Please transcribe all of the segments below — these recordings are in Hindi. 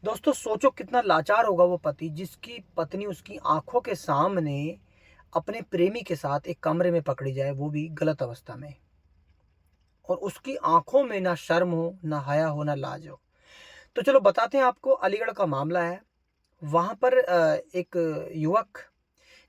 दोस्तों सोचो कितना लाचार होगा वो पति जिसकी पत्नी उसकी आंखों के सामने अपने प्रेमी के साथ एक कमरे में पकड़ी जाए, वो भी गलत अवस्था में। और उसकी आंखों में ना शर्म हो, ना हया हो, ना लाज हो। तो चलो बताते हैं आपको, अलीगढ़ का मामला है। वहां पर एक युवक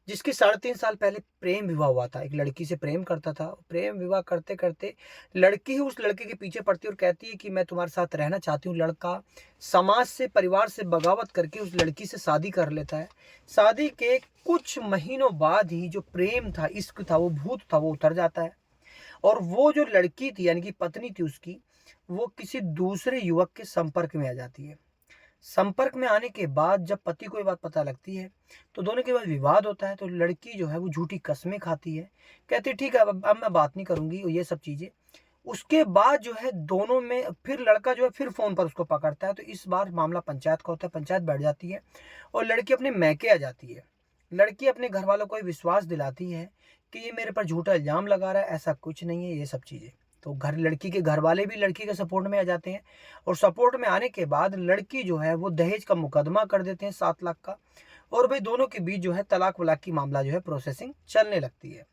जिसकी 3.5 साल पहले प्रेम विवाह हुआ था, एक लड़की से प्रेम करता था। प्रेम विवाह करते करते लड़की ही उस लड़के के पीछे पड़ती है और कहती है कि मैं तुम्हारे साथ रहना चाहती हूँ। लड़का समाज से, परिवार से बगावत करके उस लड़की से शादी कर लेता है। शादी के कुछ महीनों बाद ही जो प्रेम था, इश्क था, वो भूत था, वो उतर जाता है। और वो जो लड़की थी यानी कि पत्नी थी उसकी, वो किसी दूसरे युवक के संपर्क में आ जाती है। संपर्क में आने के बाद जब पति को ये बात पता लगती है, तो दोनों के बाद विवाद होता है। तो लड़की जो है वो झूठी कस्में खाती है, कहती है ठीक है, अब मैं बात नहीं करूंगी, और ये सब चीजें। उसके बाद जो है दोनों में फिर लड़का जो है फिर फोन पर उसको पकड़ता है। तो इस बार मामला पंचायत का होता है, पंचायत बैठ जाती है और लड़की अपने मैके आ जाती है। लड़की अपने घर वालों को ये विश्वास दिलाती है कि ये मेरे पर झूठा इल्जाम लगा रहा है, ऐसा कुछ नहीं है, ये सब चीजें। तो लड़की के घर वाले भी लड़की के सपोर्ट में आ जाते हैं। और सपोर्ट में आने के बाद लड़की जो है वो दहेज का मुकदमा कर देते हैं, 7 लाख का। और भाई दोनों के बीच जो है तलाक वलाक की मामला जो है प्रोसेसिंग चलने लगती है।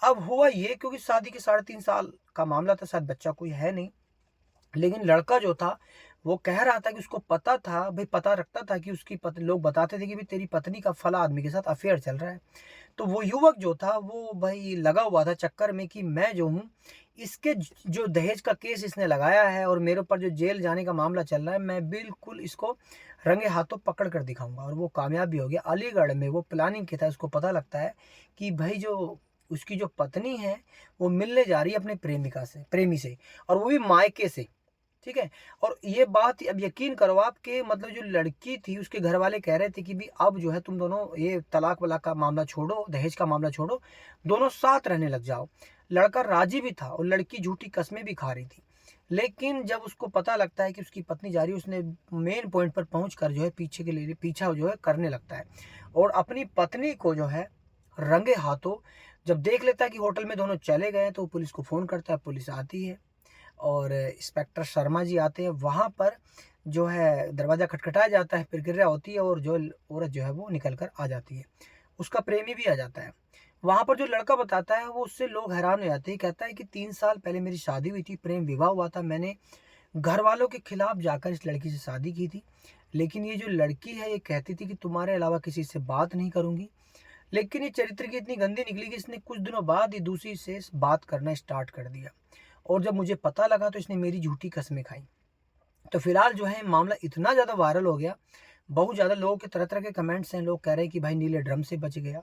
अब हुआ ये, क्योंकि शादी के 3.5 साल का मामला था, शायद बच्चा कोई है नहीं, लेकिन लड़का जो था वो कह रहा था कि उसको पता था, भाई पता रखता था कि उसकी पत्नी, लोग बताते थे कि भाई तेरी पत्नी का फला आदमी के साथ अफेयर चल रहा है। तो वो युवक जो था वो भाई लगा हुआ था चक्कर में कि मैं जो हूँ, इसके जो दहेज का केस इसने लगाया है और मेरे ऊपर जो जेल जाने का मामला चल रहा है, मैं बिल्कुल इसको रंगे हाथों पकड़ कर दिखाऊंगा। और वो कामयाब भी हो गया। अलीगढ़ में वो प्लानिंग के था, उसको पता लगता है कि भाई जो उसकी जो पत्नी है वो मिलने जा रही है अपने प्रेमिका से, प्रेमी से, और वो भी मायके से। ठीक है। और ये बात अब यकीन करो आप कि मतलब जो लड़की थी उसके घर वाले कह रहे थे कि भी अब जो है तुम दोनों ये तलाक वलाक का मामला छोड़ो, दहेज का मामला छोड़ो, दोनों साथ रहने लग जाओ। लड़का राजी भी था और लड़की झूठी कस्में भी खा रही थी। लेकिन जब उसको पता लगता है कि उसकी पत्नी जा रही है, उसने मेन पॉइंट पर पहुंच कर जो है पीछे के लिए पीछा जो है करने लगता है। और अपनी पत्नी को जो है रंगे हाथों जब देख लेता है कि होटल में दोनों चले गए, तो पुलिस को फोन करता है, पुलिस आती है और इंस्पेक्टर शर्मा जी आते हैं। वहाँ पर जो है दरवाज़ा खटखटाया जाता है, प्रक्रिया होती है और जो औरत जो है वो निकल कर आ जाती है। उसका प्रेमी भी आ जाता है। वहाँ पर जो लड़का बताता है वो, उससे लोग हैरान हो जाते हैं। कहता है कि 3 साल पहले मेरी शादी हुई थी, प्रेम विवाह हुआ था, मैंने घर वालों के खिलाफ जाकर इस लड़की से शादी की थी। लेकिन ये जो लड़की है ये कहती थी कि तुम्हारे अलावा किसी से बात नहीं करूंगी। लेकिन ये चरित्र की इतनी गंदी निकली कि इसने कुछ दिनों बाद ही दूसरी से बात करना स्टार्ट कर दिया। और जब मुझे पता लगा तो इसने मेरी झूठी कस्में खाई। तो फिलहाल जो है मामला इतना ज़्यादा वायरल हो गया, बहुत ज़्यादा लोगों के तरह-तरह के कमेंट्स हैं। लोग कह रहे हैं कि भाई नीले ड्रम से बच गया,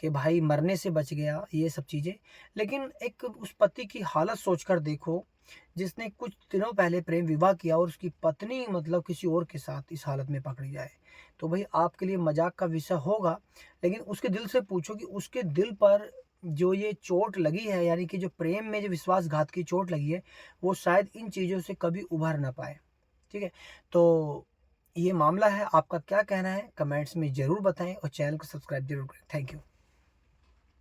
कि भाई मरने से बच गया, ये सब चीज़ें। लेकिन एक उस पति की हालत सोचकर देखो, जिसने कुछ दिनों पहले प्रेम विवाह किया और उसकी पत्नी मतलब किसी और के साथ इस हालत में पकड़ी जाए। तो भाई आपके लिए मज़ाक का विषय होगा, लेकिन उसके दिल से पूछो कि उसके दिल पर जो ये चोट लगी है, यानी कि जो प्रेम में जो विश्वासघात की चोट लगी है, वो शायद इन चीज़ों से कभी उभर ना पाए। ठीक है? तो ये मामला है, आपका क्या कहना है? कमेंट्स में ज़रूर बताएँ और चैनल को सब्सक्राइब ज़रूर करें। Thank you.